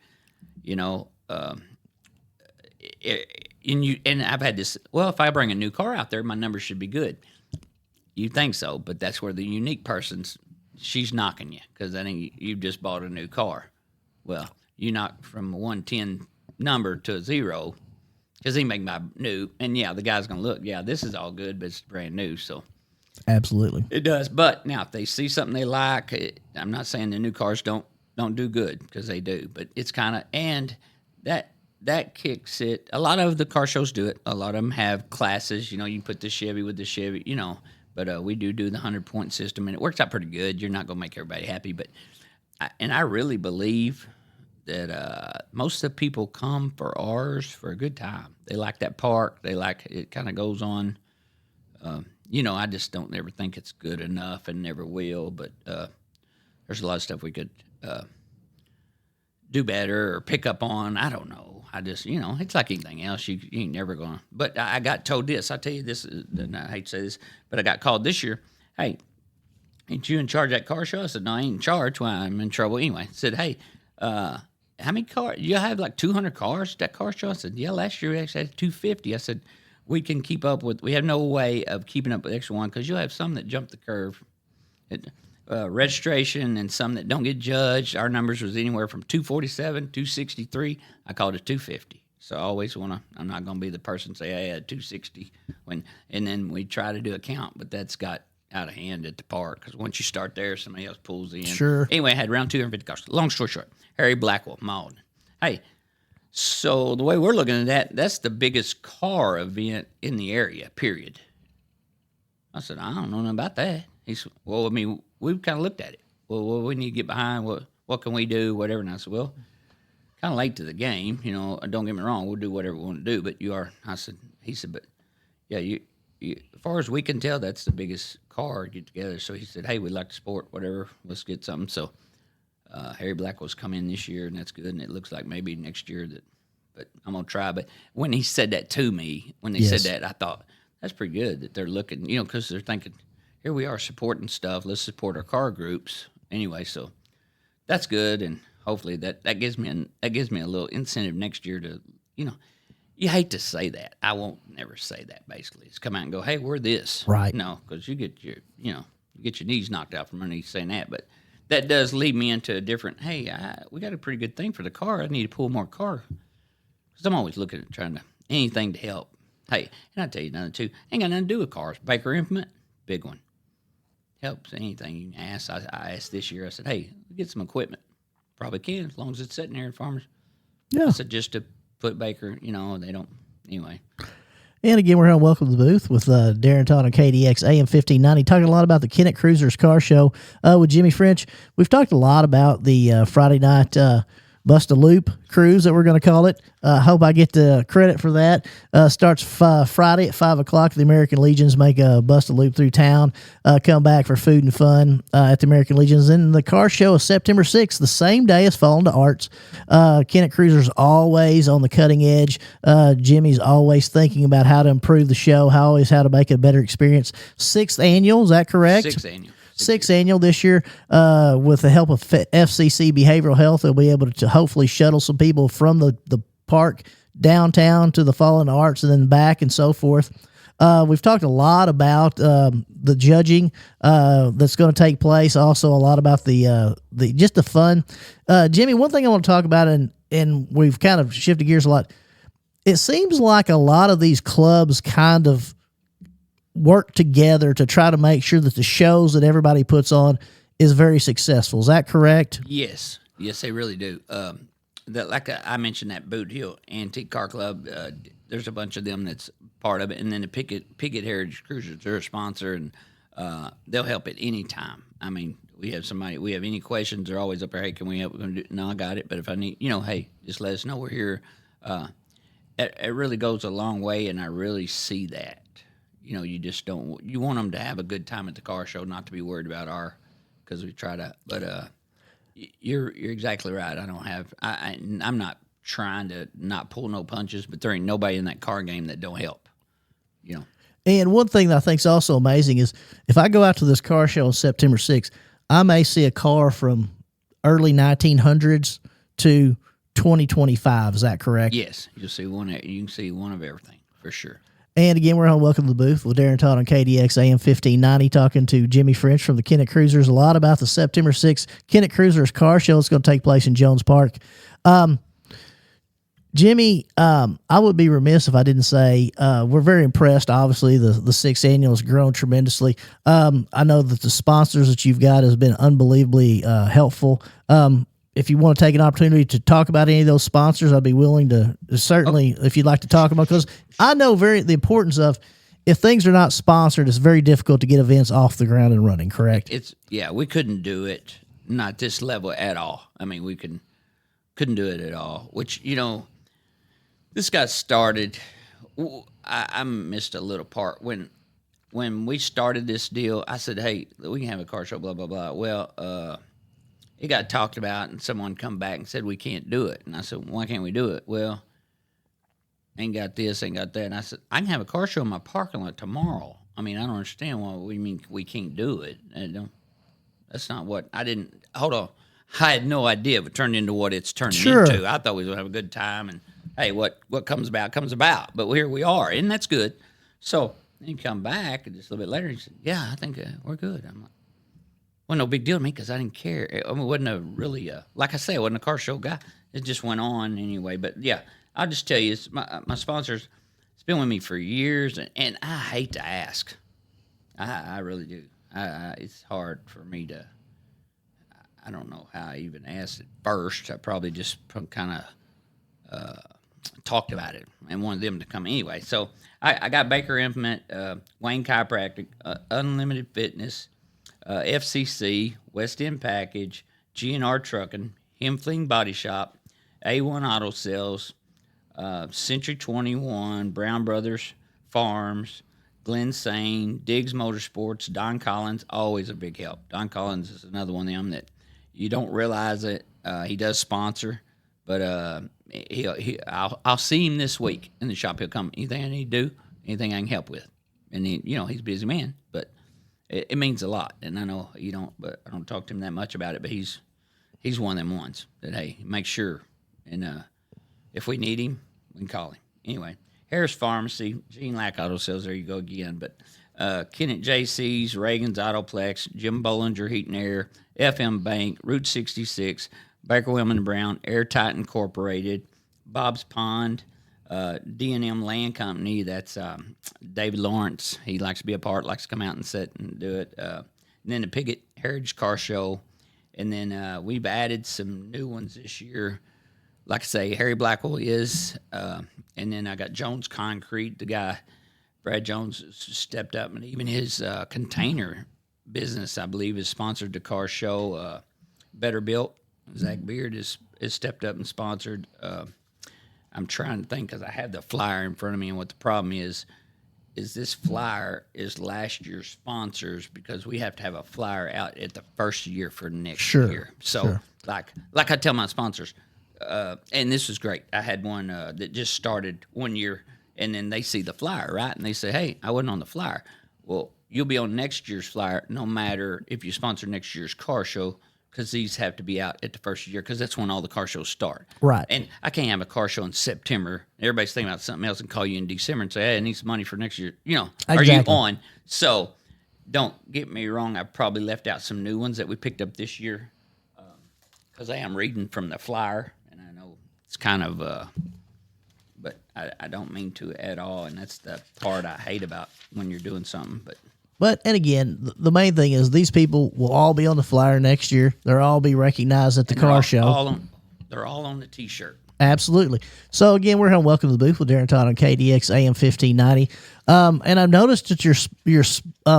and I've had this. Well, if I bring a new car out there, my numbers should be good. You think so, but that's where the unique person's. She's knocking you, because I think you've just bought a new car. Well, you knock from a 110 number to a 0, because he make my new. And yeah, the guy's gonna look. Yeah, this is all good, but it's brand new. So absolutely, it does. But now, if they see something they like, I'm not saying the new cars don't do good, because they do. But it's kind of, and that kicks it. A lot of the car shows do it. A lot of them have classes. You can put the Chevy with the Chevy. But we do the 100-point system, and it works out pretty good. You're not going to make everybody happy, but I really believe that most of the people come for ours for a good time. They like that park. They like it. Kind of goes on. I just don't ever think it's good enough, and never will. But there's a lot of stuff we could do better or pick up on. I don't know. I just, it's like anything else. You ain't never going to. But I got told this. I'll tell you this, and I hate to say this, but I got called this year. Hey, ain't you in charge of that car show? I said, no, I ain't in charge. Well, I'm in trouble anyway. I said, hey, how many cars? You have like 200 cars at that car show? I said, yeah, last year we actually had 250. I said, we can keep up with, we have no way of keeping up with the extra one because you'll have some that jump the curve. Registration and some that don't get judged. Our numbers was anywhere from 247, 263. I called it 250. So I always want to, I'm not going to be the person say, hey, I had 260 and then we try to do a count, but that's got out of hand at the park because once you start there, somebody else pulls in. Sure. Anyway, I had around 250 cars. Long story short, Harry Blackwell, Malden. Hey, so the way we're looking at that, that's the biggest car event in the area, period. I said, I don't know nothing about that. He said, well, I mean, we've kind of looked at it. Well, we need to get behind. What can we do? Whatever. And I said, well, kind of late to the game. You know, don't get me wrong. We'll do whatever we want to do. But you are. I said. He said, but yeah, you as far as we can tell, that's the biggest car get together. So he said, hey, we'd like to support whatever. Let's get something. So Harry Blackwell's come in this year, and that's good. And it looks like maybe next year that. But I'm gonna try. But when he said that to me, when they said that, I thought that's pretty good that they're looking. You know, because they're thinking. Here we are supporting stuff. Let's support our car groups anyway. So that's good, and hopefully that gives me a little incentive next year to, you know, you hate to say that. I won't never say that. Basically, it's come out and go, hey, we're this, right? No, because you get your knees knocked out from underneath saying that. But that does lead me into a different. Hey, we got a pretty good thing for the car. I need to pull more car because I'm always looking at trying to anything to help. Hey, and I tell you another too. Ain't got nothing to do with cars. Baker Implement, big one. Helps anything you can ask. I asked this year. I said, "Hey, get some equipment. Probably can as long as it's sitting there at farmers." Yeah. I said just to put Baker. You know, they don't anyway. And again, we're on Welcome to the Booth with Darren Todd on KDX AM 1590, talking a lot about the Kennett Cruisers Car Show with Jimmy French. We've talked a lot about the Friday night Bust a Loop cruise that we're going to call it. Hope I get the credit for that. Starts Friday at 5 o'clock. The American Legions make a Bust a Loop through town, come back for food and fun at the American Legions. Then the car show is September 6th, the same day as Falling to Arts. Kennett Cruiser's always on the cutting edge. Jimmy's always thinking about how to improve the show, how to make it a better experience. 6th annual, is that correct? 6th annual. 6th annual this year, with the help of FCC Behavioral Health. They'll be able to hopefully shuttle some people from the park downtown to the Fallen Arts and then back and so forth. We've talked a lot about the judging that's going to take place. Also, a lot about the fun. Jimmy, one thing I want to talk about, and we've kind of shifted gears a lot. It seems like a lot of these clubs kind of work together to try to make sure that the shows that everybody puts on is very successful. Is that correct? Yes, they really do. I mentioned that Boot Hill Antique Car Club. There's a bunch of them that's part of it, and then the Pickett Heritage Cruisers, they're a sponsor, and they'll help at any time. I mean, we have any questions, they're always up there. Hey, can we help? No, I got it. But if I need, hey, just let us know. We're here. It really goes a long way, and I really see that. You just don't. You want them to have a good time at the car show, not to be worried about because we try to. But you're exactly right. I don't have. I'm not trying to not pull no punches, but there ain't nobody in that car game that don't help. And one thing that I think is also amazing is if I go out to this car show on September 6th, I may see a car from early 1900s to 2025. Is that correct? Yes, you'll see one. You can see one of everything for sure. And again, we're on Welcome to the Booth with Darren Todd on KDX AM 1590, talking to Jimmy French from the Kennett Cruisers a lot about the September 6th Kennett Cruisers car show. It's going to take place in Jones Park. Jimmy, I would be remiss if I didn't say we're very impressed. Obviously, the 6th annual has grown tremendously. I know that the sponsors that you've got has been unbelievably helpful. If you want to take an opportunity to talk about any of those sponsors, I'd be willing to certainly, if you'd like to talk about, because I know the importance of, if things are not sponsored, it's very difficult to get events off the ground and running, correct? We couldn't do it, not this level at all. I mean, we couldn't do it at all, which, this got started. I missed a little part. When we started this deal, I said, hey, we can have a car show, blah, blah, blah. Well, it got talked about, and someone come back and said we can't do it. And I said, why can't we do it? Well, ain't got this, ain't got that. And I said, I can have a car show in my parking lot tomorrow. I mean, I don't understand why we mean we can't do it. That's not what I didn't. Hold on, I had no idea it turned into what it's turning Sure. into. I thought we was gonna have a good time, and hey, what comes about comes about. But here we are, and that's good. So then you come back, and just a little bit later, he said, "Yeah, I think we're good." I'm like, "Well, no big deal to me because I didn't care. I mean, it wasn't a really, like I say, I wasn't a car show guy. It just went on anyway." But yeah, I'll just tell you, it's my sponsors. It's been with me for years, and I hate to ask. I really do. It's hard for me to. I don't know how I even asked it first. I probably just kind of talked about it and wanted them to come anyway. So I got Baker Implement, Wayne Chiropractic, Unlimited Fitness, FCC, West End Package, GNR Trucking, Hemfling Body Shop, A1 Auto Sales, Century 21, Brown Brothers Farms, Glenn Sane, Diggs Motorsports, Don Collins, always a big help. Don Collins is another one of them that you don't realize it. He does sponsor, but I'll see him this week in the shop. He'll come. Anything I need to do, anything I can help with, and he's a busy man, but it means a lot. And I know you don't, but I don't talk to him that much about it. But he's one of them ones that hey, make sure, and if we need him, we can call him. Anyway, Harris Pharmacy, Gene Lack Auto Sales. There you go again. But Kennett JC's, Reagan's Autoplex, Jim Bollinger Heat and Air, FM Bank, Route 66, Baker Wilman Brown, Airtight Incorporated, Bob's Pond, D&M Land Company. That's David Lawrence. He likes to be a part, likes to come out and sit and do it. And then the Piggott Heritage Car Show. And then we've added some new ones this year. Like I say, Harry Blackwell is. And then I got Jones Concrete, the guy, Brad Jones, stepped up. And even his container business, I believe, is sponsored the car show. Better Built. Zach Beard is stepped up and sponsored. I'm trying to think because I have the flyer in front of me, and what the problem is this flyer is last year's sponsors because we have to have a flyer out at the first year for next year. So, like I tell my sponsors, and this was great. I had one that just started 1 year, and then they see the flyer, right? And they say, hey, I wasn't on the flyer. Well, you'll be on next year's flyer no matter if you sponsor next year's car show, because these have to be out at the first year because that's when all the car shows start. Right. And I can't have a car show in September. Everybody's thinking about something else and call you in December and say, hey, I need some money for next year. Are you on? So don't get me wrong. I probably left out some new ones that we picked up this year because I am reading from the flyer, and I know it's kind of but I don't mean to at all, and that's the part I hate about when you're doing something. But and again, the main thing is these people will all be on the flyer next year. They'll all be recognized at the car show. They're all on the T-shirt. Absolutely. So again, we're going to welcome to the booth with Darren Todd on KDX AM 1590. And I've noticed that you're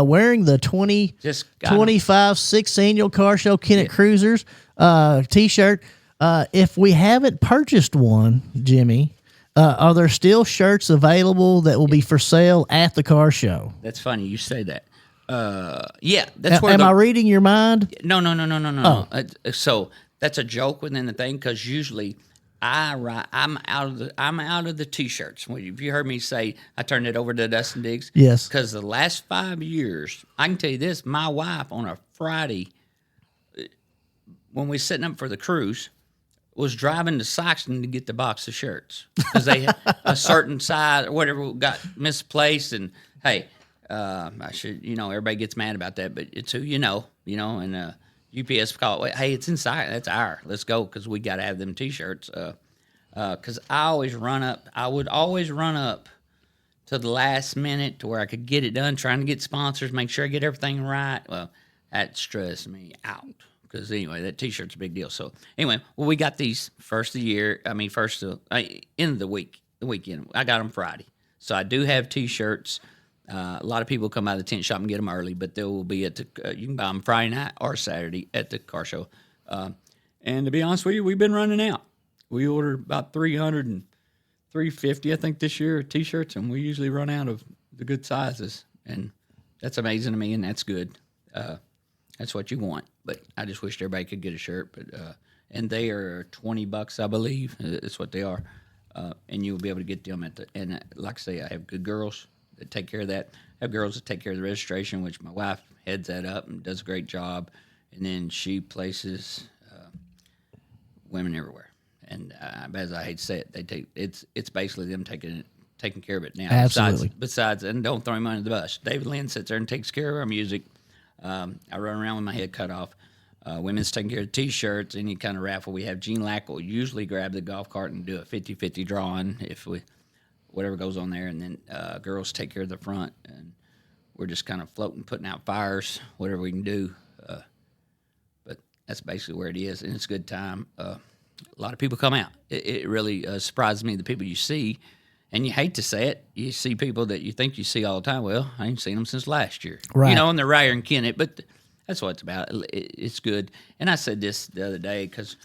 wearing the 25 6th annual car show Kennett Cruisers T-shirt. If we haven't purchased one, Jimmy, are there still shirts available that will be for sale at the car show? That's funny you say that. Yeah, that's where. Am I reading your mind? No. Oh. So that's a joke within the thing because usually I'm out of the T-shirts. If you heard me say I turned it over to Dustin Diggs, yes, because the last 5 years, I can tell you this: my wife on a Friday when we were setting up for the cruise was driving to Saxton to get the box of shirts because they had a certain size or whatever got misplaced. And hey, I should, everybody gets mad about that, but it's who and UPS call it, hey, it's inside. That's let's go because we got to have them T-shirts. Because I would always run up to the last minute to where I could get it done, trying to get sponsors, make sure I get everything right. Well, that stressed me out. Because anyway, that T-shirt's a big deal. So anyway, we got these first of the year. I mean, end of the weekend. I got them Friday. So I do have T-shirts. A lot of people come by the tent shop and get them early, but they will be you can buy them Friday night or Saturday at the car show. And to be honest with you, we've been running out. We ordered about 300 and 350, I think, this year of T-shirts, and we usually run out of the good sizes. And that's amazing to me, and that's good. That's what you want. But I just wish everybody could get a shirt. But and they are $20, I believe. That's what they are. And you'll be able to get them and like I say, I have good girls that take care of that. I have girls that take care of the registration, which my wife heads that up and does a great job. and then she places women everywhere. And as I hate to say it, they take it's basically them taking care of it now. Absolutely. Besides, and don't throw him under the bus. David Lynn sits there and takes care of our music. I run around with my head cut off. Women's taking care of T-shirts, any kind of raffle. We have Gene Lack will usually grab the golf cart and do a 50-50 drawing if whatever goes on there, and then girls take care of the front, and we're just kind of floating, putting out fires, whatever we can do. But that's basically where it is, and it's a good time. A lot of people come out. It really surprises me, the people you see, and you hate to say it. You see people that you think you see all the time. Well, I ain't seen them since last year. Right. And they're rare and kin it, but that's what it's about. It's good. And I said this the other day because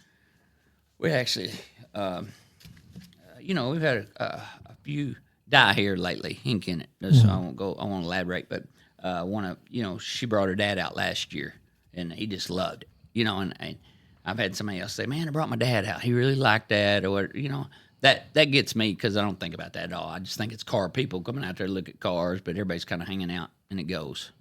we actually, we've had a few die here lately in Kennett. So I won't elaborate, but she brought her dad out last year, and he just loved it. And I've had somebody else say, "Man, I brought my dad out. He really liked that," or that gets me because I don't think about that at all. I just think it's car people coming out there to look at cars, but everybody's kind of hanging out, and it goes.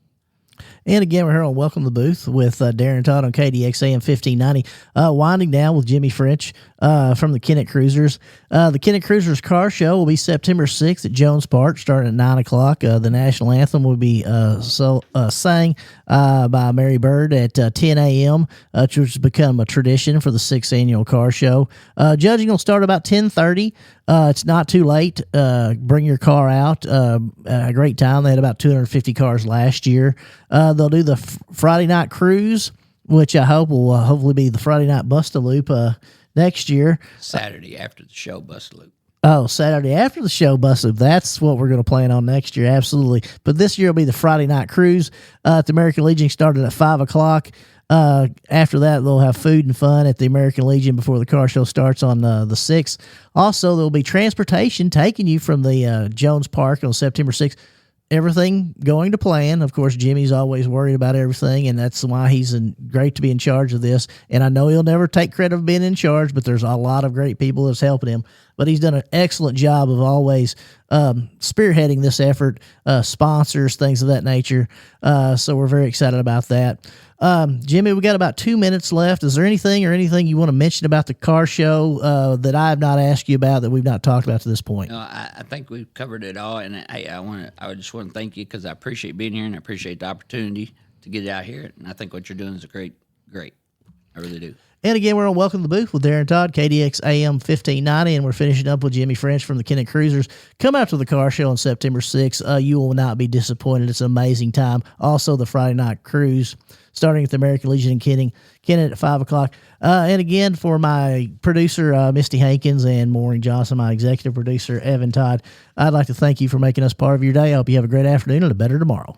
And again, we're here on Welcome to the Booth with Darren Todd on KDX AM 1590. Winding down with Jimmy French from the Kennett Cruisers. The Kennett Cruisers Car Show will be September 6th at Jones Park, starting at 9 o'clock. The national anthem will be sang by Mary Bird at 10 a.m., which has become a tradition for the 6th annual car show. Judging will start about 10:30. It's not too late. Bring your car out. A great time. They had about 250 cars last year. They'll do the Friday night cruise, which I hope will hopefully be the Friday night Bust-A-Loop next year. Saturday after the show, Bust-A-Loop. Oh, Saturday after the show, Bust-A-Loop. That's what we're going to plan on next year, absolutely. But this year will be the Friday night cruise at the American Legion, started at 5 o'clock. After that, they'll have food and fun at the American Legion before the car show starts on the 6th. Also, there'll be transportation taking you from the Jones Park on September 6th. Everything going to plan. Of course, Jimmy's always worried about everything, and that's why he's great to be in charge of this. And I know he'll never take credit of being in charge, but there's a lot of great people that's helping him. But he's done an excellent job of always spearheading this effort, sponsors, things of that nature. So we're very excited about that. Jimmy, we got about 2 minutes left. Is there anything you want to mention about the car show that I have not asked you about that we've not talked about to this point? No, I think we've covered it all, and hey, I just want to thank you because I appreciate being here and I appreciate the opportunity to get out here. And I think what you're doing is great. I really do. And again, we're on Welcome to the Booth with Darren Todd, KDX AM 1590, and we're finishing up with Jimmy French from the Kennett Cruisers. Come out to the car show on September 6th. You will not be disappointed. It's an amazing time. Also, the Friday night cruise starting at the American Legion in Kennett at 5 o'clock. And again, for my producer, Misty Hankins, and Maureen Johnson, my executive producer, Evan Todd, I'd like to thank you for making us part of your day. I hope you have a great afternoon and a better tomorrow.